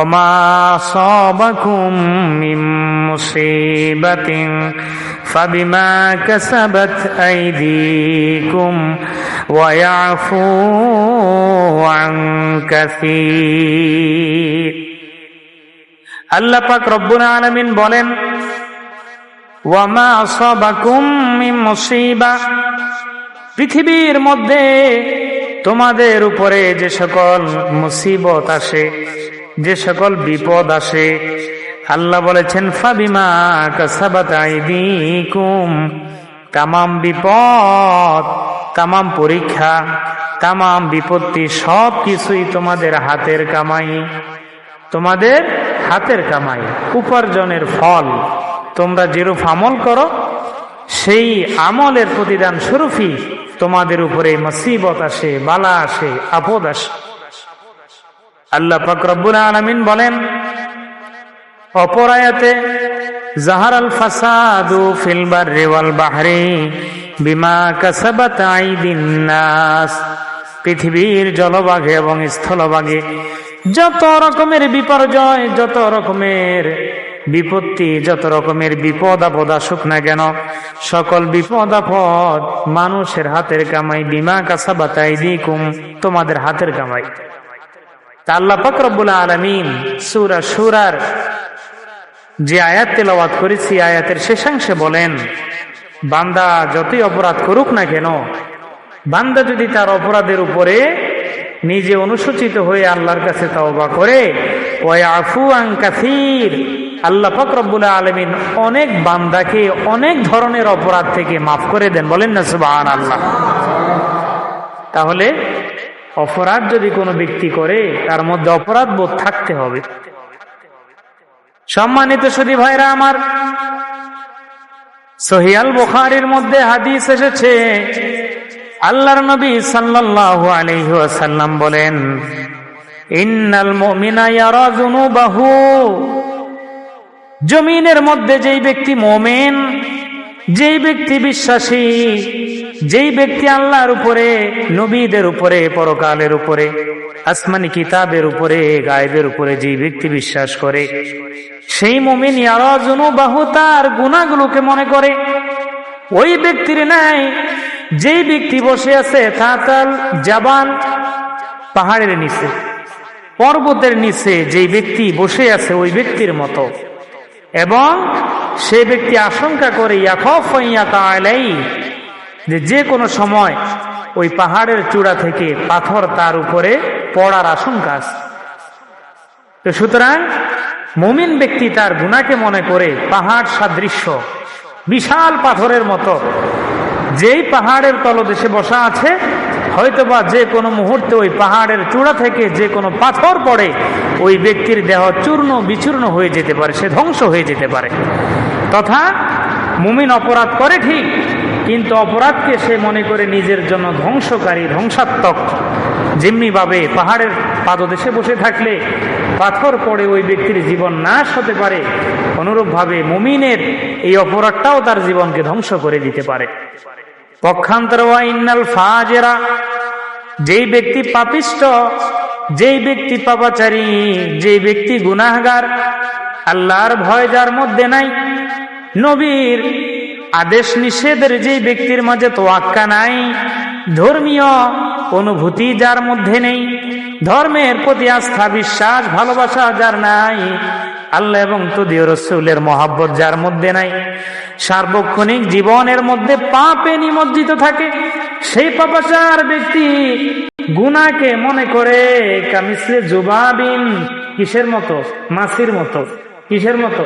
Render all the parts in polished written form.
ওমা আসাবাকুম মিন মুসিবাতিন ফাবিমা কাসাবাত আইদিকুম ওয়া ইয়াফু আন কাসীর। আল্লাহ পাক রব্বুল আলামিন বলেন, ওয়ামা আসাবাকুম মিন মুসিবা, পৃথিবীর মধ্যে তোমাদের উপরে যে সকল মুসিবত আসে, যে সকল বিপদ আসে, আল্লাহ বলেছেন ফাবিমা কাসাবাত আইদিকুম, তামাম বিপদ, তামাম পরীক্ষা, তামাম বিপত্তি সব কিছুই তোমাদের হাতের কামাই, তোমাদের হাতের কামাই, উপার্জনের ফল। তোমরা যেরূপ আমল করো সেই আমলের প্রতিদান স্বরূপই তোমাদের উপরে মুসিবত আসে, বালা আসে, আপদ আসে। আল্লাহ পাক রব্বুল আলামিন বলেন অপর আয়াতে, যাহারাল ফাসাদু ফিল বাররি ওয়াল বাহরি বিমা কাসাবাত আইদিন নাস, পৃথিবীর জলভাগে এবং স্থলভাগে যত রকমের বিপর্যয়, যত রকমের বিপত্তি, যত রকমের বিপদ আপদ আসুক না কেন, সকল বিপদ আপদ মানুষের হাতের কামাই, বিমা কাসাবাত আইদিকুম, তোমাদের হাতের কামাই। তা আল্লাহ পাক রব্বুল আলামিন সূরা শুরার যে আয়াত তেলাওয়াত করেছি, আয়াতের শেষাংশে বলেন, বান্দা যতই অপরাধ করুক না কেন, বান্দা যদি তার অপরাধের উপরে নিজে অনুশোচিত হয়ে আল্লাহর কাছে তাওবা করে, ওয়া ইয়াফু আন কাসীর, আল্লাহ পাক রব্বুল আলামিন অনেক বান্দাকে অনেক ধরনের অপরাধ থেকে মাফ করে দেন। বলেন না সুবহানাল্লাহ। তাহলে অপরাধ যদি কোনো ব্যক্তি করে তার মধ্যে অপরাধ বোধ থাকতে হবে। সম্মানিত সুধী ভাইরা আমার, সহিহ আল বুখারীর মধ্যে হাদিস এসেছে, আল্লাহর নবী সাল্লাল্লাহু আলাইহি ওয়াসাল্লাম বলেন, ইন্নাল মুমিনা ইয়ারা যুনুবাহু, জমিনের মধ্যে যেই ব্যক্তি মুমিন, যেই ব্যক্তি বিশ্বাসী, যেই ব্যক্তি আল্লাহর উপরে, নবীদের উপরে, পরকালের উপরে, আসমানি কিতাবের উপরে, গায়েবের উপরে যেই ব্যক্তি বিশ্বাস করে, সেই মুমিন ইয়ারা যুনুবাহু, তার গুনাহগুলোকে মনে করে। ওই ব্যক্তির নাই যেই ব্যক্তি বসে আছে তাতাল জাবাল, পাহাড়ের নিচে, পর্বতের নিচে যেই ব্যক্তি বসে আছে ওই ব্যক্তির মতো। এবং সেই ব্যক্তি আশঙ্কা করে ইয়াখাফু ইয়াকা আলাই, যে কোনো সময় ওই পাহাড়ের চূড়া থেকে পাথর তার উপরে পড়ার আশঙ্কা আছে। তো সুতরাং মুমিন ব্যক্তি তার গুনাহকে মনে করে পাহাড় সাদৃশ্য, বিশাল পাথরের মতো, যেই পাহাড়ের তলদেশে বসা আছে, হয়তোবা যে কোনো মুহূর্তে ওই পাহাড়ের চূড়া থেকে যে কোনো পাথর পড়ে ওই ব্যক্তির দেহ চূর্ণ বিচূর্ণ হয়ে যেতে পারে, সে ধ্বংস হয়ে যেতে পারে। তথা মুমিন অপরাধ করে ঠিক, কিন্তু অপরাধকে সে মনে করে নিজের জন্য ধ্বংসকারী, ধ্বংসাত্মক। যেমনি ভাবে পাহাড়ের পাদদেশে বসে থাকলে পাথর পড়ে ওই ব্যক্তির জীবন নাশ হতে পারে, অনুরূপ ভাবে মুমিনের এই অপরাধটাও তার জীবনকে ধ্বংস করে দিতে পারে। পক্ষান্তর ওয়া ইন্নাল ফাজিরা, যেই ব্যক্তি পাপিষ্ঠ, যেই ব্যক্তি পাপাচারী, যেই ব্যক্তি গুনাহগার, আল্লাহর ভয় যার মধ্যে নাই, নবীর আদেশ নিষেধের যেই ব্যক্তির মাঝে তোয়াক্কা নাই, ধর্মীয় অনুভূতি যার মধ্যে নেই, ধর্মের প্রতি আস্থা, বিশ্বাস, ভালোবাসা যার নাই, আল্লাহ এবং তদীয় রাসূলের মহব্বত যার মধ্যে নাই, সার্বক্ষণিক জীবনের মধ্যে পাপে নিমজ্জিত থাকে, সেই পাপাচার ব্যক্তি গুনাহকে মনে করে কামিসলে জুবাবিন, কিসের মতো? মাছির মতো। কিসের মতো?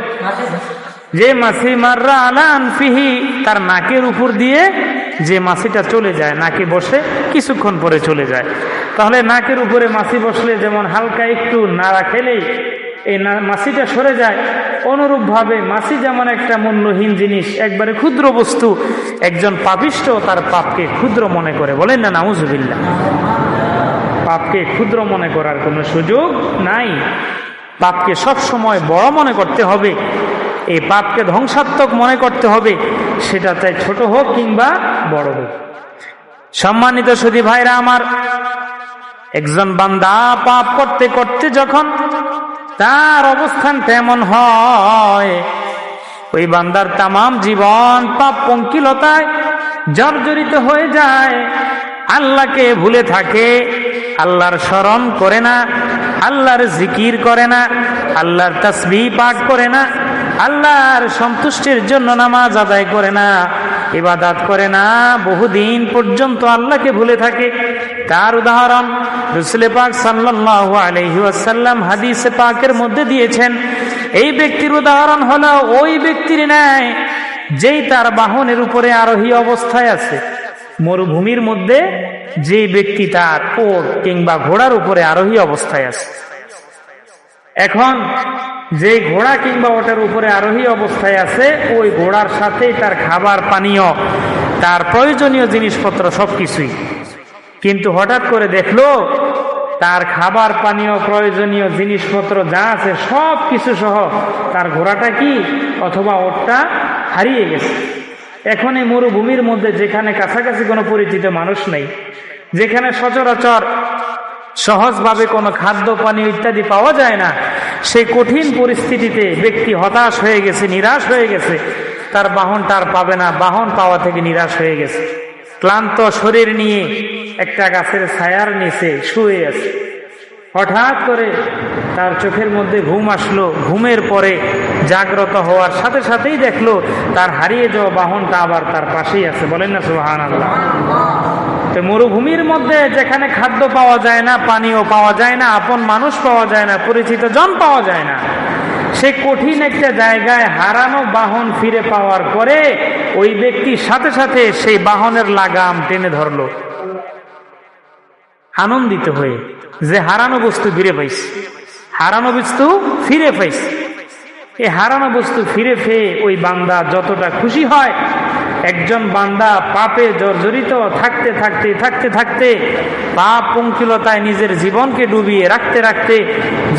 যে মাছি মাররা আলা আনফিহি, তার নাকের উপর দিয়ে যে মাছিটা চলে যায়, নাকে বসে কিছুক্ষণ পরে চলে যায়। তাহলে নাকের উপরে মাছি বসলে যেমন হালকা একটু নাড়া খেলেই এই মাছিটা সরে যায়, অনুরূপ ভাবে মাছি যেমন একটা মূল্যহীন জিনিস, একবারে ক্ষুদ্র বস্তু, একজন পাপিষ্ঠ তার পাপকে ক্ষুদ্র মনে করে। বলেন না নাউজুবিল্লাহ। পাপকে ক্ষুদ্র মনে করার কোনো সুযোগ নাই। পাপকে সব সময় বড় মনে করতে হবে, এই পাপকে ধ্বংসাত্মক মনে করতে হবে, সেটা চাই ছোট হোক কিংবা বড় হোক। সম্মানিত সুধী ভাইরা আমার, একজন বান্দা পাপ করতে করতে যখন তার অবস্থানটা এমন হয়, ওই বান্দার তামাম জীবন পাপ পঙ্কিলতায় জর্জরিত হয়ে যায়, আল্লাহকে ভুলে থাকে, আল্লাহর স্মরণ করে না, আল্লাহর জিকির করে না, আল্লাহর তাসবিহ পাঠ করে না, আল্লাহর সন্তুষ্টির জন্য নামাজ আদায় করে না, ইবাদত করে না, বহুদিন পর্যন্ত আল্লাহকে ভুলে থাকে। তার উদাহরণ রাসূল পাক সাল্লাল্লাহু আলাইহি ওয়াসাল্লাম হাদিসে পাকের মধ্যে দিয়েছেন। এই ব্যক্তির উদাহরণ হলো ওই ব্যক্তির ন্যায় যেই তার বাহনের উপরে আরোহী অবস্থায় আছে। মরুভূমির মধ্যে যে ব্যক্তি তার ওট কিংবা ঘোড়ার উপরে আরোহী অবস্থায় আছে। এখন যে ঘোড়া কিংবা ওটার উপরে আরোহী অবস্থায় আছে, ওই ঘোড়ার সাথে তার খাবার পানীয়, তার প্রয়োজনীয় জিনিসপত্র সবকিছুই। কিন্তু হঠাৎ করে দেখলো তার খাবার পানীয় প্রয়োজনীয় জিনিসপত্র যা আছে সব কিছু সহ তার ঘোড়াটা কি অথবা ওটটা হারিয়ে গেছে। এখন এই মরুভূমির মধ্যে যেখানে কাছাকাছি কোনো পরিচিত মানুষ নেই, যেখানে সচরাচর সহজভাবে কোনো খাদ্য পানীয় ইত্যাদি পাওয়া যায় না, সেই কঠিন পরিস্থিতিতে ব্যক্তি হতাশ হয়ে গেছে, নিরাশ হয়ে গেছে। তার বাহনটা আর পাবে না, বাহন পাওয়া থেকে নিরাশ হয়ে গেছে। ক্লান্ত শরীর নিয়ে একটা গাছের ছায়ার নিচে শুয়ে আছে। হঠাৎ করে তার চোখের মধ্যে ঘুম আসলো। ঘুমের পরে জাগ্রত হওয়ার সাথে সাথেই দেখলো তার হারিয়ে যাওয়া বাহনটা আবার তার পাশেই আছে। বলেন না সুবহানাল্লাহ। তো মরুভূমির মধ্যে যেখানে খাদ্য পাওয়া যায় না, পানীয় পাওয়া যায় না, আপন মানুষ পাওয়া যায় না, পরিচিত জন পাওয়া যায় না, সে কঠিন একটা জায়গায় হারানো বাহন ফিরে পাওয়ার পরে ওই ব্যক্তি সাথে সাথে সেই বাহনের লাগাম টেনে ধরলো, আনন্দিত হয়ে যে হারানো বস্তু ফিরে পাইছে, হারানো বস্তু ফিরে পাইছে। এই হারানো বস্তু ফিরে পেয়ে ওই বান্দা যতটা খুশি হয়, একজন বান্দা পাপে জর্জরিত থাকতে থাকতে থাকতে থাকতে পাপ পঙ্কিলতায় নিজের জীবনকে ডুবিয়ে রাখতে রাখতে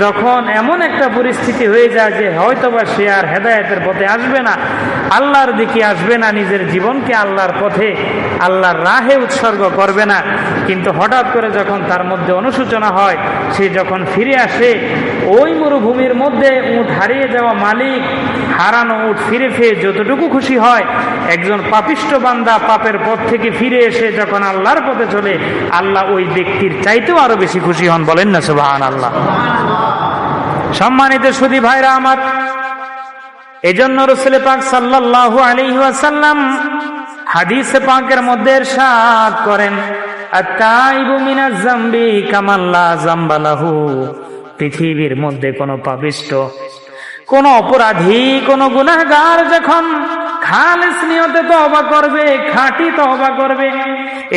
যখন এমন একটা পরিস্থিতি হয়ে যায় যে হয়তোবা সে আর হেদায়েতের পথে আসবে না, আল্লাহর দিকে আসবে না, নিজের জীবনকে আল্লাহর পথে আল্লাহর রাহে উৎসর্গ করবে না, কিন্তু হঠাৎ করে যখন তার মধ্যে অনুশোচনা হয়, সে যখন ফিরে আসে ওই মরুভূমির মধ্যে উট হারিয়ে যাওয়া মালিক হারানো উট ফিরে পেয়ে যতটুকু খুশি হয়, একজন পাপিষ্ঠ বান্দা পাপের পথ থেকে ফিরে এসে যখন আল্লাহর পথে চলে, আল্লাহ ওই ব্যক্তির চাইতেও আরো বেশি খুশি হন। বলেন না সুবহানাল্লাহ। সম্মানিত সুধী ভাইরা আমার, এজন্য রাসূল পাক সাল্লাল্লাহু আলাইহি ওয়াসাল্লাম হাদিসে পাকের মধ্যে ইরশাদ করেন, আত-তাইবু মিনাজ যামবি কামান লা যামবা লাহু। পৃথিবীর মধ্যে কোনো পাপিষ্ঠ, কোন অপরাধী, কোন গুনাহগার যখন খালিস নিয়তে তওবা করবে, খাঁটি তওবা করবে,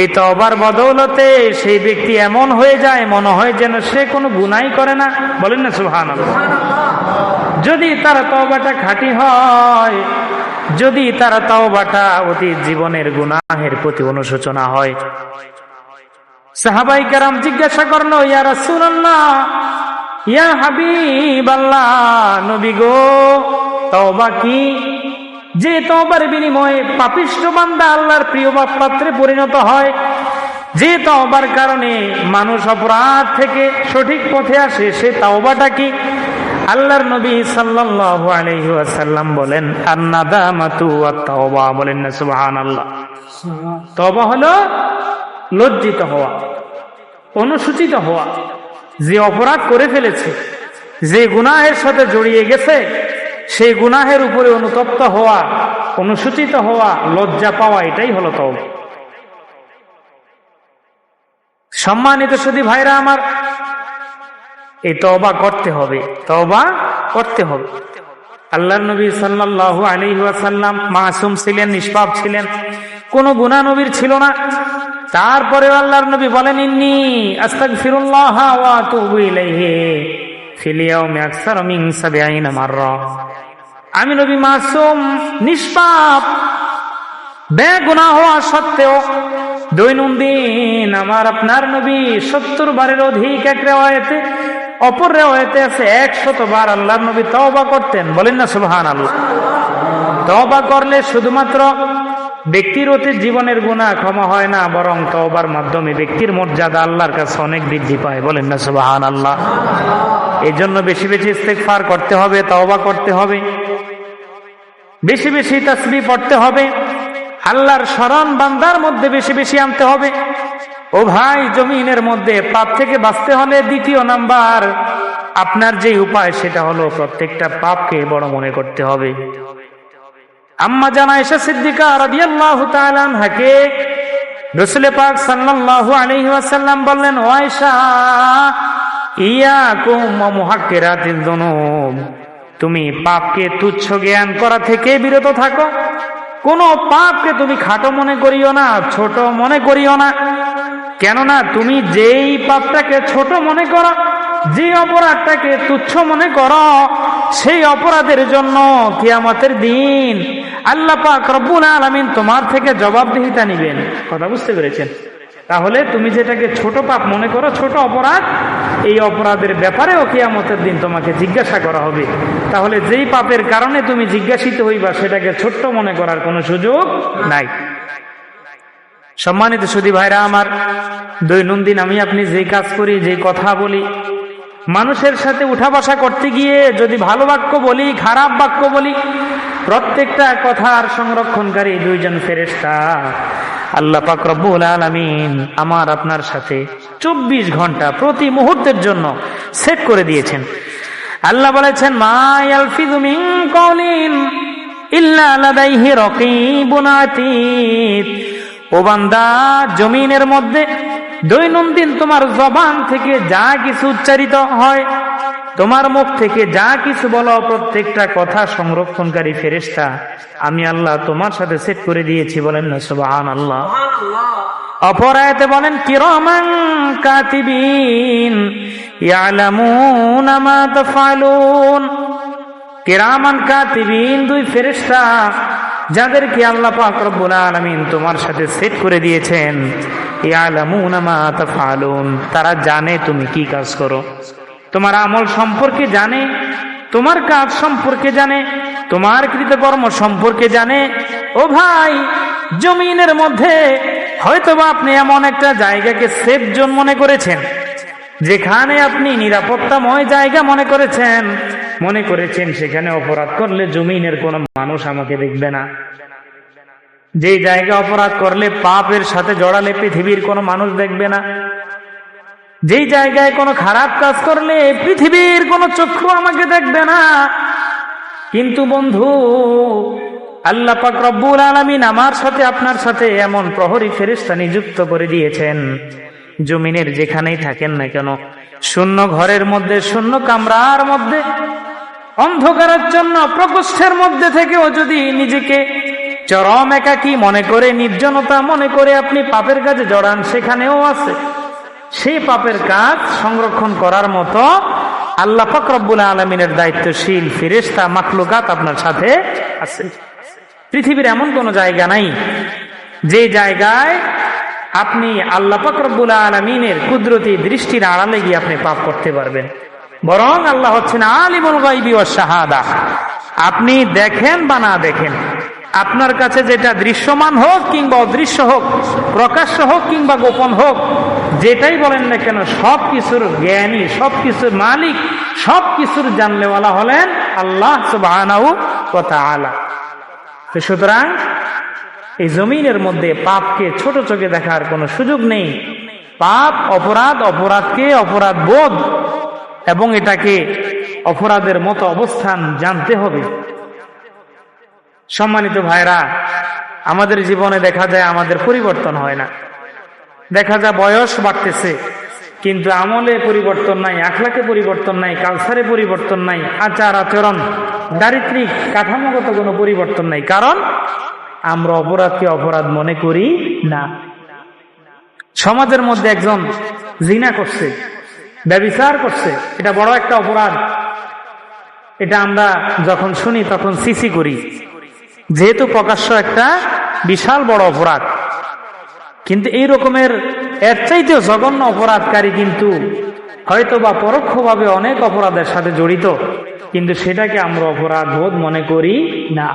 এই তওবার বদৌলতে সেই ব্যক্তি এমন হয়ে যায় মনে হয় যেন সে কোনো গুনাহই করে না। বলেন না সুবহানাল্লাহ। যদি তার তওবাটা খাঁটি হয়, যদি তার তওবাটা অতীত জীবনের গুনাহের প্রতি অনুশোচনা হয়। সাহাবায়ে কেরাম জিজ্ঞাসা করলো, ইয়া রাসূলুল্লাহ, ইয়া হাবিবাল্লাহ, নবী গো, তওবা কি? যে তওবার বিনিময়ে পাপিষ্ঠ বান্দা আল্লাহর প্রিয় পাত্রে পরিণত হয়, যে তওবার কারণে মানুষ অপরাধ থেকে সঠিক পথে আসে, সে তওবাটা কি? আল্লাহর নবী সাল্লাল্লাহু আলাইহি ওয়াসাল্লাম বলেন, আন-নাদামাতু ওয়াত-তাওবা। বলেন না সুবহানাল্লাহ। তওবা হলো লজ্জিত হওয়া, অনুসূচিত হওয়া, যে অপরাধ করে ফেলেছে, যে গুনাহের সাথে জড়িয়ে গেছে, সেই গুনাহের উপরে অনুতপ্ত হওয়া, অনুসূচিত হওয়া, লজ্জা পাওয়া, এটাই হলো তওবা। সম্মানিত সুধী ভাইরা আমার, এই তওবা করতে হবে, তওবা করতে হবে। আল্লাহর নবী সাল্লাল্লাহু আলাইহি ওয়াসাল্লাম মাসুম ছিলেন, নিষ্পাপ ছিলেন, কোনো গুনাহ নবীর ছিল না। তারপরে আল্লাহর নবী বলেন, ইন্নী আস্তাগফিরুল্লাহ ওয়া আতুবু ইলাইহি ফিল ইয়াউমি আকসার মিন ৭০ মাররা। আমি নবী মাসুম, নিষ্পাপ, বেগুনাহ হওয়া সত্ত্বেও দৈনন্দিন আমার আপনার নবী ৭০ বারের অধিক, এক রিওয়ায়াতে, অপর রিওয়ায়াতে আছে ১০০ বার আল্লাহর নবী তওবা করতেন। বলেন না সুবহানাল্লাহ। তওবা করলে শুধুমাত্র ব্যক্তির অতীত জীবনের গুনাহ ক্ষমা হয় না, বরং তওবার মাধ্যমে ব্যক্তির মর্যাদা আল্লাহর কাছে অনেক বৃদ্ধি পায়। বলেন না সুবহানাল্লাহ। এই জন্য বেশি বেশি ইস্তেগফার করতে হবে, তওবা করতে হবে, বেশি বেশি তাসবিহ পড়তে হবে, আল্লাহর স্মরণ বান্দার মধ্যে বেশি বেশি আনতে হবে। ও ভাই, জমিনের মধ্যে পাপ থেকে বাঁচতে হলে দ্বিতীয় নাম্বার আপনার যে উপায় সেটা হলো প্রত্যেকটা পাপকে বড় মনে করতে হবে। আম্মা জান আয়েশা সিদ্দিকা রাদিয়াল্লাহু তাআলা আনহাকে রাসূল পাক সাল্লাল্লাহু আলাইহি ওয়াসাল্লাম বললেন, ও আয়েশা, ইয়াকুম ওয়া মুহাক্কিরাতিয যুনুব, তুমি পাপকে তুচ্ছ জ্ঞান করা থেকে বিরত থাকো। কোনো পাপকে তুমি খাটো মনে করিও না, ছোট মনে করিও না। কেননা তুমি যেই পাপটাকে ছোট মনে করো, যে অপরাধটাকে তুচ্ছ মনে করো, সেই অপরাধের জন্য কিয়ামতের দিন আল্লাহ পাক রব্বুল আলামিন তোমার থেকে জবাবদিহিতা নিবেন। কথা বুঝতে পেরেছেন? তাহলে তুমি যেটাকে ছোট পাপ মনে করো, ছোট অপরাধ, এই অপরাধের ব্যাপারেও কিয়ামতের দিন তোমাকে জিজ্ঞাসা করা হবে। তাহলে যেই পাপের কারণে তুমি জিজ্ঞাসিত হইবা সেটাকে ছোট্ট মনে করার কোনো সুযোগ নাই। সম্মানিত সুধী ভাইরা আমার, দৈনন্দিন আমি আপনি যেই কাজ করি, যেই কথা বলি, মানুষের সাথে উঠা বসা করতে গিয়ে যদি ভালো বাক্য বলি, খারাপ বাক্য বলি, প্রত্যেকটা কথার সংরক্ষণকারী দুইজন ফেরেশতা আল্লাহ পাক রব্বুল আলামিন আমার আপনার সাথে 24 ঘন্টা প্রতি মুহূর্তের জন্য সেট করে দিয়েছেন। আল্লাহ বলেছেন, মা ইয়ালফিযু মিন কাওলিন ইল্লা লাদাইহি রাকীবুন আতীদ। ও বান্দা, জমিনের মধ্যে দৈনন্দিন তোমার জবান থেকে যা কিছু উচ্চারিত হয়, তোমার মুখ থেকে যা কিছু বলো, প্রত্যেকটা কথা সংরক্ষণকারী ফেরেশতা আমি আল্লাহ তোমার সাথে সেট করে দিয়েছি। বলেন না সুবহানাল্লাহ। অপর আয়াতে বলেন, কিরামান কাতিবিন ইয়ালামুনা মা তাফআলুন। কিরামান কাতিবিন, দুই ফেরেশতা যাদেরকে আল্লাহ পাক রব্বুল আলামিন তোমার সাথে সেট করে দিয়েছেন। ইয়ালামুনা মা তাফআলুন, তারা জানে তুমি কি কাজ করো, তোমার আমল সম্পর্কে জানে, তোমার কাজ সম্পর্কে জানে, তোমার কৃতকর্ম সম্পর্কে জানে। ও ভাই, জমিনের মধ্যে হয়তোবা আপনি এমন একটা জায়গাকে সেফ জোন মনে করেছেন, যেখানে আপনি নিরাপত্তাময় জায়গা মনে করেছেন সেখানে অপরাধ করলে জমিনের কোনো মানুষ আমাকে দেখবে না। যে জায়গা অপরাধ করলে পাপের সাথে জড়ালে পৃথিবীর কোনো মানুষ দেখবে না। যেই জায়গায় কোনো খারাপ কাজ করলে পৃথিবীর কোনো চক্ষু আমাকে দেখবে না। কিন্তু বন্ধু, আল্লাহ পাক রব্বুল আলামিন আমার সাথে আপনার সাথে এমন প্রহরী ফেরেশতা নিযুক্ত করে দিয়েছেন, জমিনের যেখানেই থাকেন না কেন, শূন্য ঘরের মধ্যে, শূন্য কামরার মধ্যে, অন্ধকারাচ্ছন্ন প্রকোষ্ঠের মধ্যে থেকেও যদি নিজেকে চরম একাকী মনে করে, নির্জনতা মনে করে আপনি পাপের কাজে জড়ান, সেখানেও আছে সেই পাপের কাজ সংরক্ষণ করার মতো আল্লাহ পাক রব্বুল আলামিনের দায়িত্বশীল ফেরেশতা মাখলুকাত আপনার সাথে আছে। পৃথিবীর এমন কোন জায়গা নাই যে জায়গায় আপনি আল্লাহ পাক রব্বুল আলামিনের কুদরতি দৃষ্টির আড়ালে গিয়ে আপনি পাপ করতে পারবেন। বরং আল্লাহ হচ্ছেন আলিমুল গায়বি ওয়াশ শাহাদা। আপনি দেখেন বা না দেখেন, আপনার কাছে যেটা দৃশ্যমান হোক কিংবা অদৃশ্য হোক, প্রকাশ্য হোক কিংবা গোপন হোক, যেটাই বলেন না কেন, সব কিছুর জ্ঞানী, সব কিছুর মালিক, সব কিছুর জানলেওয়ালা হলেন আল্লাহ সুবহানাহু ওয়া তাআলা। সুতরাং এই জমিনের মধ্যে পাপকে ছোট চোখে দেখার কোনো সুযোগ নেই। পাপ, অপরাধ, অপরাধকে অপরাধ বোধ এবং এটাকে অপরাধের মতো অবস্থান জানতে হবে। সম্মানিত ভাইরা, আমাদের জীবনে দেখা যায় আমাদের পরিবর্তন হয় না। দেখা যায় বয়স বাড়তেছে কিন্তু আমলে পরিবর্তন নাই, আখলাকে পরিবর্তন নাই, কালচারে পরিবর্তন নাই, আচার আচরণ, দারিদ্রিক কাঠামোগত কোনো পরিবর্তন নাই। কারণ আমরা অপরাধকে অপরাধ মনে করি না। সমাজের মধ্যে একজন জিনা করছে, ব্যভিচার করছে, এটা বড় একটা অপরাধ। এটা আমরা যখন শুনি তখন সিসি করি, যেহেতু প্রকাশ্য একটা বিশাল বড় অপরাধ। কিন্তু এই রকমের এর চাইতেও জঘন্য অপরাধকারী কিন্তু হয়তো বা পরোক্ষভাবে অনেক অপরাধের সাথে জড়িত, কিন্তু সেটাকে আমরা অপরাধ বোধ মনে করি না।